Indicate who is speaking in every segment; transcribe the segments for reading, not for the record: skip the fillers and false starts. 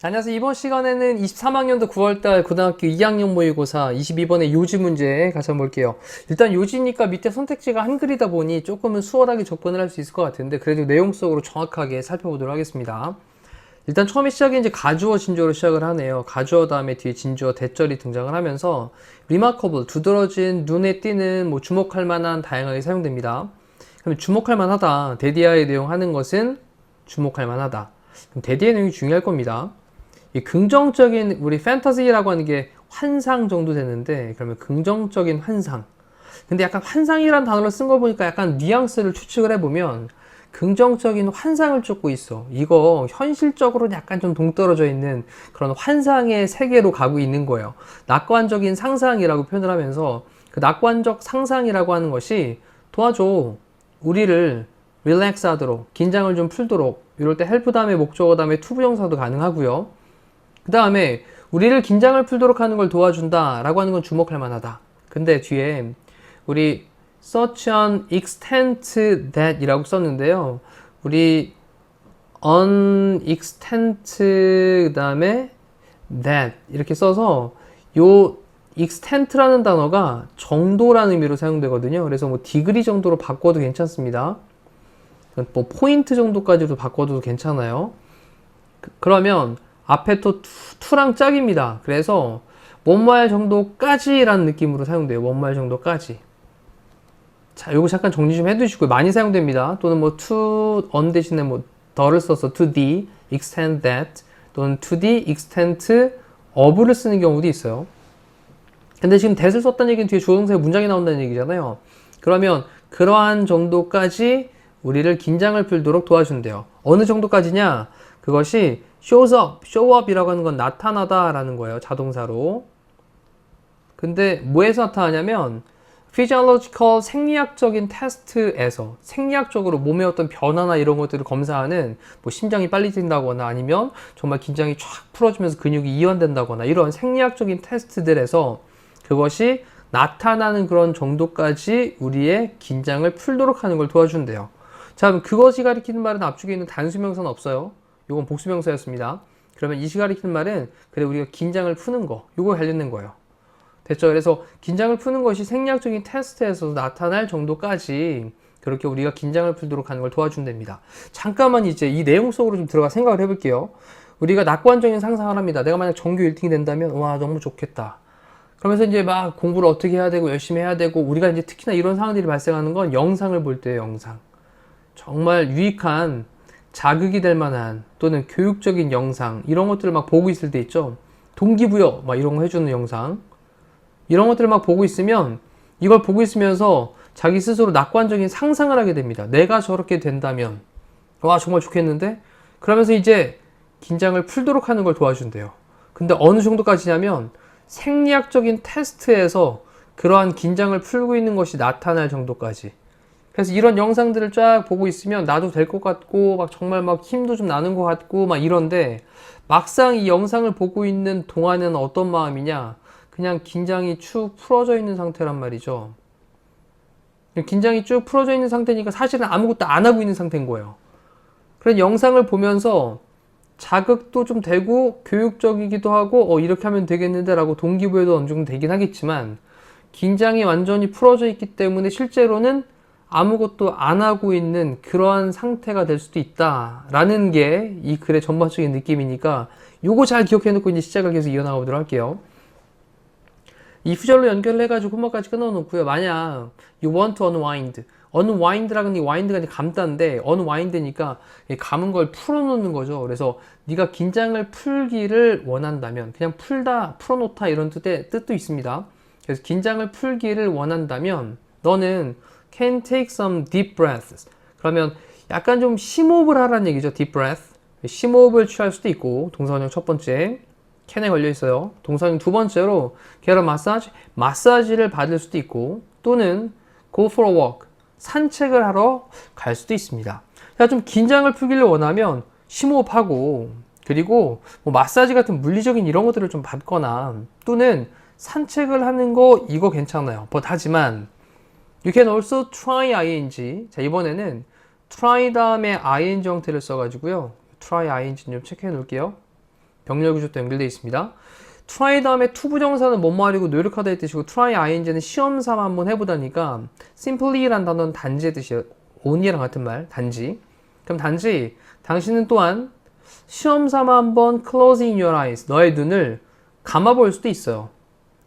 Speaker 1: 안녕하세요. 이번 시간에는 23학년도 9월달 고등학교 2학년 모의고사 22번의 요지 문제 같이 한번 볼게요. 일단 요지니까 밑에 선택지가 한글이다 보니 조금은 수월하게 접근을 할 수 있을 것 같은데 그래도 내용 속으로 정확하게 살펴보도록 하겠습니다. 일단 처음에 시작이 이제 가주어 진주어로 시작을 하네요. 가주어 다음에 뒤에 진주어 대절이 등장을 하면서 remarkable, 두드러진, 눈에 띄는, 뭐 주목할 만한 다양하게 사용됩니다. 그럼 주목할 만하다. 데디아의 내용 하는 것은 주목할 만하다. 그럼 데디아의 내용이 중요할 겁니다. 이 긍정적인 우리 판타지라고 하는 게 환상 정도 되는데 그러면 긍정적인 환상. 근데 약간 환상이란 단어를 쓴 거 보니까 약간 뉘앙스를 추측을 해보면 긍정적인 환상을 쫓고 있어. 이거 현실적으로는 약간 좀 동떨어져 있는 그런 환상의 세계로 가고 있는 거예요. 낙관적인 상상이라고 표현을 하면서 그 낙관적 상상이라고 하는 것이 도와줘. 우리를 릴렉스 하도록, 긴장을 좀 풀도록. 이럴 때 헬프 다음에 목적어 다음에 투부정사도 가능하고요. 그 다음에 우리를 긴장을 풀도록 하는 걸 도와준다 라고 하는 건 주목할 만하다. 근데 뒤에 우리 such an extent that 이라고 썼는데요. 우리 on extent 그 다음에 that 이렇게 써서 요 extent라는 단어가 정도라는 의미로 사용되거든요. 그래서 뭐 디그리 정도로 바꿔도 괜찮습니다. 뭐 포인트 정도까지도 바꿔도 괜찮아요. 그러면 앞에 또 to랑 짝입니다. 그래서 뭐뭐할 정도까지 라는 느낌으로 사용돼요. 뭐뭐할 정도까지. 자, 요거 잠깐 정리 좀 해두시고요. 많이 사용됩니다. 또는 뭐 to on 대신에 뭐 the를 써서 to the extent that 또는 to the extent of를 쓰는 경우도 있어요. 근데 지금 that을 썼다는 얘기는 뒤에 조동사의 문장이 나온다는 얘기잖아요. 그러면 그러한 정도까지 우리를 긴장을 풀도록 도와준대요. 어느 정도까지냐? 그것이 shows up, show up이라고 하는 건 나타나다 라는 거예요. 자동사로. 근데 뭐에서 나타나냐면 physiological 생리학적인 테스트에서 생리학적으로 몸의 어떤 변화나 이런 것들을 검사하는 뭐 심장이 빨리 뛴다거나 아니면 정말 긴장이 쫙 풀어지면서 근육이 이완된다거나 이런 생리학적인 테스트들에서 그것이 나타나는 그런 정도까지 우리의 긴장을 풀도록 하는 걸 도와준대요. 자, 그럼 그것이 가리키는 말은 앞쪽에 있는 단수명사는 없어요. 이건 복수명사였습니다. 그러면 이시 가리키는 말은 그래 우리가 긴장을 푸는 거, 요거 관련된 거예요. 됐죠? 그래서 긴장을 푸는 것이 생리학적인 테스트에서 나타날 정도까지 그렇게 우리가 긴장을 풀도록 하는 걸 도와준답니다. 잠깐만 이제 이 내용 속으로 좀 들어가 생각을 해볼게요. 우리가 낙관적인 상상을 합니다. 내가 만약 전교 1등이 된다면 와 너무 좋겠다. 그러면서 이제 막 공부를 어떻게 해야 되고 열심히 해야 되고 우리가 이제 특히나 이런 상황들이 발생하는 건 영상을 볼 때예요. 영상. 정말 유익한 자극이 될 만한 또는 교육적인 영상 이런 것들을 막 보고 있을 때 있죠. 동기부여 막 이런 거 해주는 영상 이런 것들을 막 보고 있으면 이걸 보고 있으면서 자기 스스로 낙관적인 상상을 하게 됩니다. 내가 저렇게 된다면 와 정말 좋겠는데? 그러면서 이제 긴장을 풀도록 하는 걸 도와준대요. 근데 어느 정도까지냐면 생리학적인 테스트에서 그러한 긴장을 풀고 있는 것이 나타날 정도까지. 그래서 이런 영상들을 쫙 보고 있으면 나도 될 것 같고 막 정말 막 힘도 좀 나는 것 같고 막 이런데 막상 이 영상을 보고 있는 동안에는 어떤 마음이냐? 그냥 긴장이 축 풀어져 있는 상태란 말이죠. 긴장이 쭉 풀어져 있는 상태니까 사실은 아무것도 안 하고 있는 상태인 거예요. 그래서 영상을 보면서 자극도 좀 되고 교육적이기도 하고 이렇게 하면 되겠는데 라고 동기부여도 어느 정도 되긴 하겠지만 긴장이 완전히 풀어져 있기 때문에 실제로는 아무것도 안 하고 있는 그러한 상태가 될 수도 있다 라는 게 이 글의 전반적인 느낌이니까 요거 잘 기억해 놓고 이제 시작을 계속 이어나가 보도록 할게요. 이 구절로 연결을 해가지고 홈워크까지 끊어놓고요. 만약 you want to unwind, unwind라는 이 wind가 감다인데 unwind니까 감은 걸 풀어놓는 거죠. 그래서 네가 긴장을 풀기를 원한다면 그냥 풀다, 풀어놓다 이런 뜻도 있습니다. 그래서 긴장을 풀기를 원한다면 너는 can take some deep breaths. 그러면 약간 좀 심호흡을 하라는 얘기죠. deep breath. 심호흡을 취할 수도 있고 동사원형 첫 번째 캔에 걸려 있어요. 동사원형 두 번째로 get a massage. 마사지를 받을 수도 있고 또는 go for a walk. 산책을 하러 갈 수도 있습니다. 자, 좀 긴장을 풀기를 원하면 심호흡하고 그리고 뭐 마사지 같은 물리적인 이런 것들을 좀 받거나 또는 산책을 하는 거 이거 괜찮아요. 하지만 You can also try ing. 자, 이번에는 try 다음에 ing 형태를 써가지고요. try ing 좀 체크해 놓을게요. 병렬 구조도 연결되어 있습니다. try 다음에 투부정사는 뭐뭐 하려고 노력하다의 뜻이고 try ing는 시험 삼아 한번 해보다니까 simply란 단어는 단지의 뜻이에요. only랑 같은 말, 단지. 그럼 단지 당신은 또한 시험 삼아 한번 closing your eyes, 너의 눈을 감아볼 수도 있어요.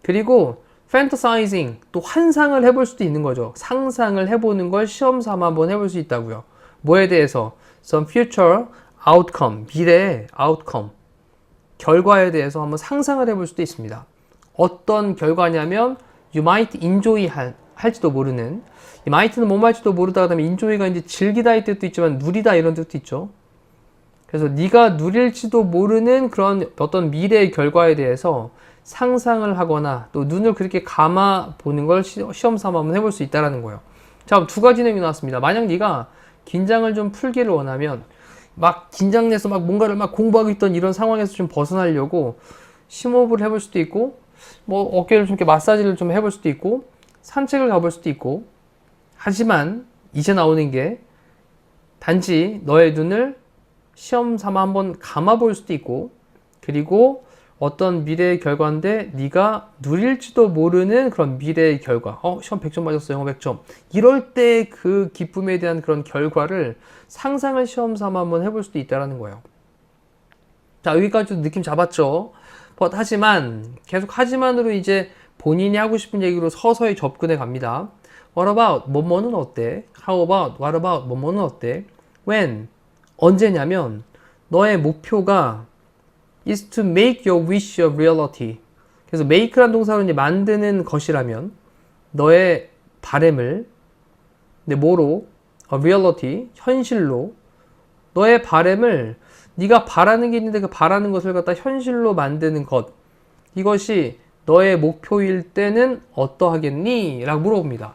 Speaker 1: 그리고 fantasizing, 또 환상을 해볼 수도 있는 거죠. 상상을 해보는 걸 시험 삼아 한번 해볼 수 있다고요. 뭐에 대해서? Some future outcome, 미래의 outcome, 결과에 대해서 한번 상상을 해볼 수도 있습니다. 어떤 결과냐면 you might enjoy 할지도 모르는, 이 might는 뭐 할지도 모르다 그다음에 enjoy가 이제 즐기다의 뜻도 있지만 누리다 이런 뜻도 있죠. 그래서 네가 누릴지도 모르는 그런 어떤 미래의 결과에 대해서 상상을 하거나 또 눈을 그렇게 감아 보는 걸 시험 삼아 한번 해볼 수 있다는 거예요. 자, 그럼 두 가지 내용이 나왔습니다. 만약 네가 긴장을 좀 풀기를 원하면 막 긴장돼서 막 뭔가를 막 공부하고 있던 이런 상황에서 좀 벗어나려고 심호흡을 해볼 수도 있고, 뭐 어깨를 좀 이렇게 마사지를 좀 해볼 수도 있고, 산책을 가볼 수도 있고. 하지만 이제 나오는 게 단지 너의 눈을 시험 삼아 한번 감아볼 수도 있고, 그리고 어떤 미래의 결과인데 네가 누릴지도 모르는 그런 미래의 결과. 시험 100점 맞았어, 영어 100점. 이럴 때 그 기쁨에 대한 그런 결과를 상상을 시험 삼아 한번 해볼 수도 있다는 거예요. 자, 여기까지도 느낌 잡았죠? 하지만 계속 하지만으로 이제 본인이 하고 싶은 얘기로 서서히 접근해 갑니다. What about 뭐뭐는 어때? How about what about 뭐뭐는 어때? When 언제냐면 너의 목표가 is to make your wish a reality. 그래서 make란 동사로 이제 만드는 것이라면 너의 바램을 뭐로? a reality, 현실로 너의 바램을 네가 바라는 게 있는데 그 바라는 것을 갖다 현실로 만드는 것, 이것이 너의 목표일 때는 어떠하겠니? 라고 물어봅니다.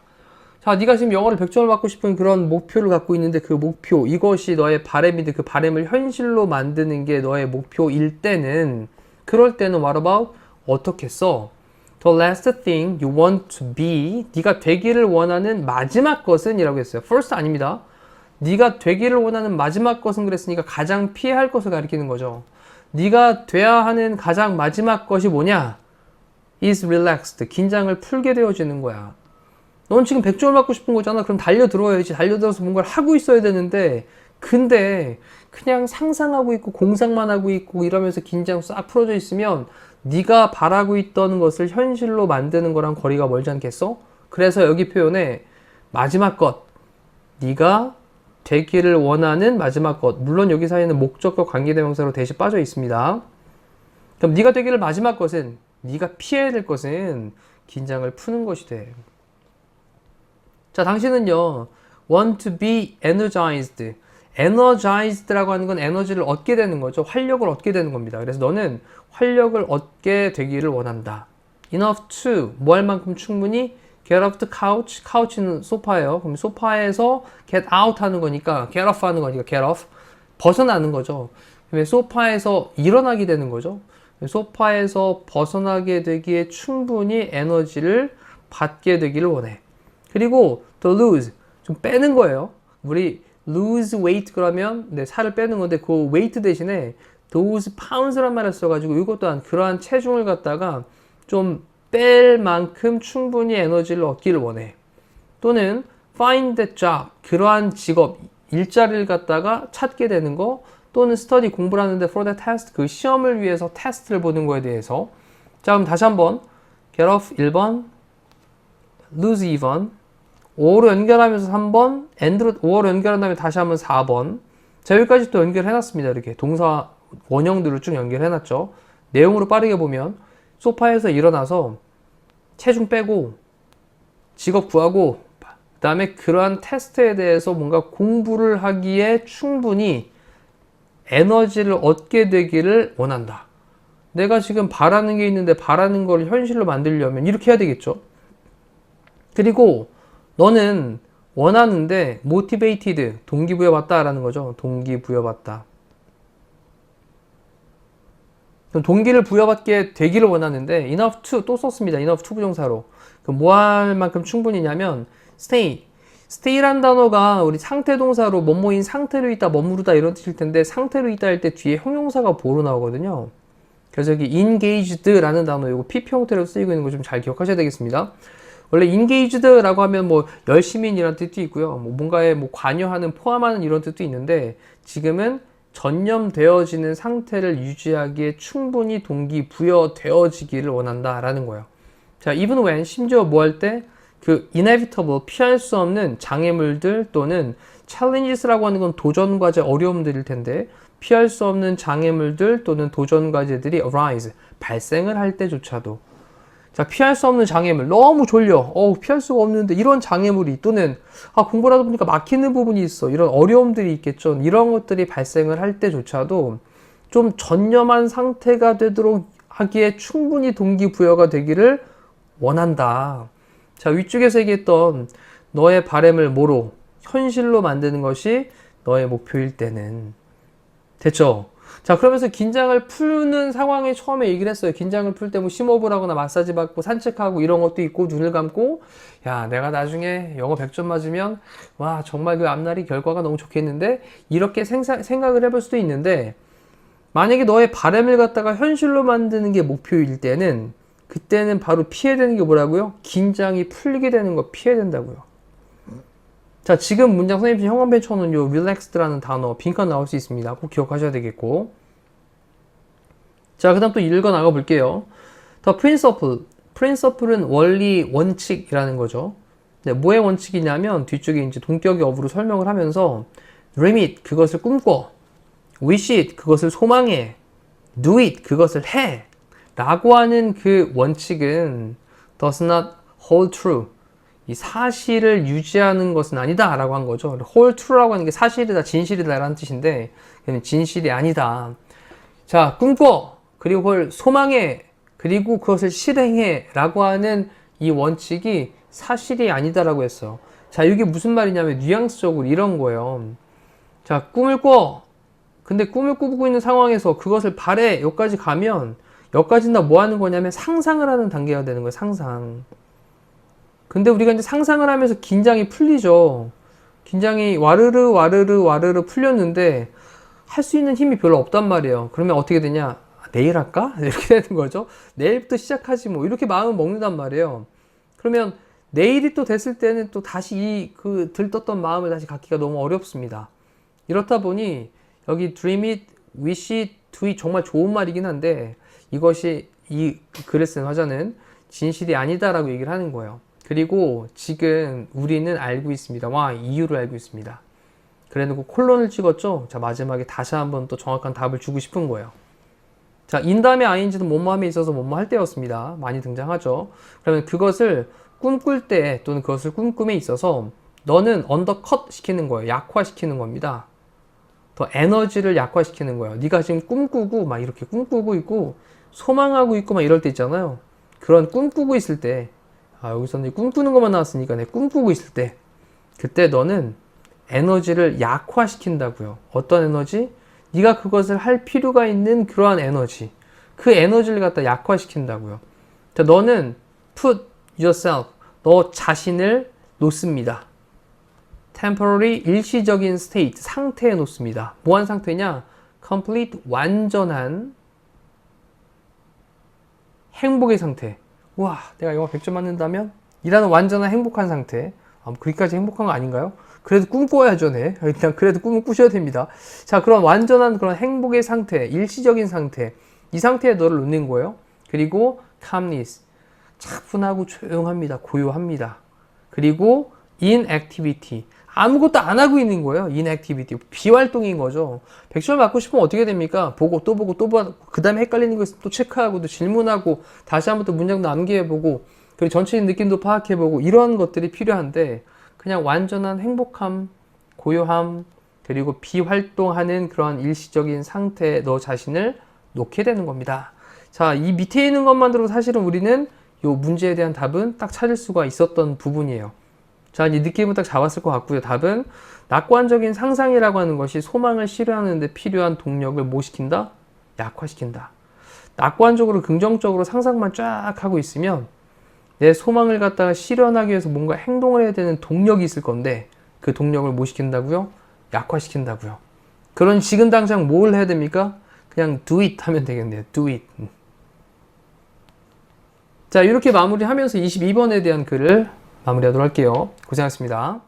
Speaker 1: 자, 네가 지금 영어를 100점을 받고 싶은 그런 목표를 갖고 있는데 그 목표, 이것이 너의 바램인데 그 바램을 현실로 만드는 게 너의 목표일 때는, 그럴 때는 what about? 어떻게 써? The last thing you want to be, 네가 되기를 원하는 마지막 것은 이라고 했어요. first 아닙니다. 네가 되기를 원하는 마지막 것은 그랬으니까 가장 피해야 할 것을 가리키는 거죠. 네가 돼야 하는 가장 마지막 것이 뭐냐? is relaxed, 긴장을 풀게 되어지는 거야. 넌 지금 100점을 받고 싶은 거잖아. 그럼 달려들어야지. 달려들어서 뭔가를 하고 있어야 되는데, 근데 그냥 상상하고 있고 공상만 하고 있고 이러면서 긴장 싹 풀어져 있으면 네가 바라고 있던 것을 현실로 만드는 거랑 거리가 멀지 않겠어? 그래서 여기 표현에 마지막 것, 네가 되기를 원하는 마지막 것, 물론 여기 사이에는 목적과 관계대명사로 대신 빠져 있습니다. 그럼 네가 되기를 마지막 것은, 네가 피해야 될 것은 긴장을 푸는 것이 돼. 자, 당신은요, want to be energized. energized라고 하는 건 에너지를 얻게 되는 거죠. 활력을 얻게 되는 겁니다. 그래서 너는 활력을 얻게 되기를 원한다. enough to, 뭐 할 만큼 충분히 get off the couch. couch는 소파예요. 그럼 소파에서 get out 하는 거니까, get off 하는 거니까 get off. 벗어나는 거죠. 그러면 소파에서 일어나게 되는 거죠. 소파에서 벗어나게 되기에 충분히 에너지를 받게 되기를 원해. 그리고 to lose, 좀 빼는 거예요. 우리 lose weight 그러면 살을 빼는 건데 그 weight 대신에 those pounds란 말을 써가지고 이것 또한 그러한 체중을 갖다가 좀 뺄 만큼 충분히 에너지를 얻기를 원해. 또는 find that job, 그러한 직업, 일자리를 갖다가 찾게 되는 거, 또는 study, 공부를 하는데 for that test, 그 시험을 위해서 테스트를 보는 거에 대해서. 자, 그럼 다시 한번 get off 1번, lose 2번, 5로 연결하면서 3번, and로 5로 연결한 다음에 다시 한번 4번. 자, 여기까지 또 연결해놨습니다. 이렇게 동사 원형들을 쭉 연결해놨죠. 내용으로 빠르게 보면 소파에서 일어나서 체중 빼고 직업 구하고 그 다음에 그러한 테스트에 대해서 뭔가 공부를 하기에 충분히 에너지를 얻게 되기를 원한다. 내가 지금 바라는 게 있는데 바라는 걸 현실로 만들려면 이렇게 해야 되겠죠. 그리고 너는 원하는데 motivated, 동기부여받다 라는 거죠. 동기부여받다. 동기를 부여받게 되기를 원하는데 enough to 또 썼습니다. enough to 부정사로. 뭐 할 만큼 충분히냐면 stay란 단어가 우리 상태 동사로 뭐뭐인 상태로 있다, 머무르다 이런 뜻일 텐데 상태로 있다 할 때 뒤에 형용사가 보로 나오거든요. 그래서 여기 engaged라는 단어 이거 PP 형태로 쓰이고 있는 거 좀 잘 기억하셔야 되겠습니다. 원래 engaged라고 하면 뭐 열심인 이런 뜻도 있고요. 뭐 뭔가에 뭐 관여하는, 포함하는 이런 뜻도 있는데 지금은 전념되어지는 상태를 유지하기에 충분히 동기 부여되어지기를 원한다라는 거예요. 자, even when 심지어 뭐 할 때 그 inevitable 피할 수 없는 장애물들 또는 challenges라고 하는 건 도전 과제, 어려움들일 텐데 피할 수 없는 장애물들 또는 도전 과제들이 arise 발생을 할 때조차도 자, 피할 수 없는 장애물 너무 졸려 피할 수가 없는데 이런 장애물이 또는 공부를 하다 보니까 막히는 부분이 있어 이런 어려움들이 있겠죠. 이런 것들이 발생을 할 때조차도 좀 전념한 상태가 되도록 하기에 충분히 동기부여가 되기를 원한다. 자, 위쪽에서 얘기했던 너의 바램을 뭐로 현실로 만드는 것이 너의 목표일 때는 됐죠? 자, 그러면서 긴장을 푸는 상황에 처음에 얘기를 했어요. 긴장을 풀 때 뭐 심호흡을 하거나 마사지 받고 산책하고 이런 것도 있고 눈을 감고 야, 내가 나중에 영어 100점 맞으면 와, 정말 그 앞날이 결과가 너무 좋겠는데 이렇게 생각을 해볼 수도 있는데 만약에 너의 바람을 갖다가 현실로 만드는 게 목표일 때는 그때는 바로 피해야 되는 게 뭐라고요? 긴장이 풀리게 되는 거 피해야 된다고요. 자, 지금 문장 선생님이 형광펜 쳐놓은 요 relaxed라는 단어 빈칸 나올 수 있습니다. 꼭 기억하셔야 되겠고. 자, 그 다음 또 읽어 나가 볼게요. The principle. principle은 원리, 원칙이라는 거죠. 네, 뭐의 원칙이냐면 뒤쪽에 이제 동격의 어부로 설명을 하면서 dream it, 그것을 꿈꿔. wish it, 그것을 소망해. do it, 그것을 해. 라고 하는 그 원칙은 does not hold true. 이 사실을 유지하는 것은 아니다 라고 한 거죠. hold true라고 하는 게 사실이다, 진실이다 라는 뜻인데 진실이 아니다. 자, 꿈꿔, 그리고 그걸 소망해, 그리고 그것을 실행해 라고 하는 이 원칙이 사실이 아니다 라고 했어요. 자, 이게 무슨 말이냐면 뉘앙스적으로 이런 거예요. 자, 꿈을 꿔. 근데 꿈을 꾸고 있는 상황에서 그것을 바래 여기까지 가면 여기까지는 다 뭐 하는 거냐면 상상을 하는 단계가 되는 거예요. 상상. 근데 우리가 이제 상상을 하면서 긴장이 풀리죠. 긴장이 와르르 풀렸는데 할 수 있는 힘이 별로 없단 말이에요. 그러면 어떻게 되냐? 내일 할까? 이렇게 되는 거죠. 내일부터 시작하지 뭐 이렇게 마음을 먹는단 말이에요. 그러면 내일이 또 됐을 때는 또 다시 그 들떴던 마음을 다시 갖기가 너무 어렵습니다. 이렇다 보니 여기 dream it, wish it, do it 정말 좋은 말이긴 한데 이것이 이 글을 쓴 화자는 진실이 아니다라고 얘기를 하는 거예요. 그리고 지금 우리는 알고 있습니다. 이유를 알고 있습니다. 그래놓고 콜론을 찍었죠. 자, 마지막에 다시 한번 또 정확한 답을 주고 싶은 거예요. 자, in 다음에 ing는 뭐뭐함에 있어서 뭐뭐 할 때였습니다. 많이 등장하죠. 그러면 그것을 꿈꿀 때 또는 그것을 꿈꿈에 있어서 너는 언더컷 시키는 거예요. 약화시키는 겁니다. 더 에너지를 약화시키는 거예요. 네가 지금 꿈꾸고 막 이렇게 꿈꾸고 있고 소망하고 있고 막 이럴 때 있잖아요. 그런 꿈꾸고 있을 때 여기서는 꿈꾸는 것만 나왔으니까 꿈꾸고 있을 때 그때 너는 에너지를 약화시킨다고요. 어떤 에너지? 네가 그것을 할 필요가 있는 그러한 에너지. 그 에너지를 갖다 약화시킨다고요. 자, 너는 put yourself, 너 자신을 놓습니다. temporary, 일시적인 state, 상태에 놓습니다. 뭐한 상태냐? complete, 완전한 행복의 상태. 와, 내가 영어 100점 맞는다면? 이라는 완전한 행복한 상태. 그기까지 행복한 거 아닌가요? 그래도 꿈꿔야죠, 네. 일단 그래도 꿈을 꾸셔야 됩니다. 자, 그런 완전한 그런 행복의 상태, 일시적인 상태. 이 상태에 너를 놓는 거예요. 그리고 calmness, 차분하고 조용합니다. 고요합니다. 그리고 inactivity, 아무것도 안 하고 있는 거예요. inactivity, 비활동인 거죠. 100점 맞고 싶으면 어떻게 됩니까? 보고 또 보고 또 보고 그 다음에 헷갈리는 거 있으면 또 체크하고 또 질문하고 다시 한번 또 문장도 암기해보고 그리고 전체적인 느낌도 파악해보고 이런 것들이 필요한데 그냥 완전한 행복함, 고요함, 그리고 비활동하는 그런 일시적인 상태에 너 자신을 놓게 되는 겁니다. 자, 이 밑에 있는 것만 들어도 사실은 우리는 이 문제에 대한 답은 딱 찾을 수가 있었던 부분이에요. 자, 이 느낌은 딱 잡았을 것 같고요. 답은 낙관적인 상상이라고 하는 것이 소망을 실현하는 데 필요한 동력을 뭐 시킨다? 약화시킨다. 낙관적으로 긍정적으로 상상만 쫙 하고 있으면 내 소망을 갖다가 실현하기 위해서 뭔가 행동을 해야 되는 동력이 있을 건데 그 동력을 뭐 시킨다고요? 약화시킨다고요. 그런 지금 당장 뭘 해야 됩니까? 그냥 do it 하면 되겠네요. do it. 자, 이렇게 마무리하면서 22번에 대한 글을 마무리하도록 할게요. 고생하셨습니다.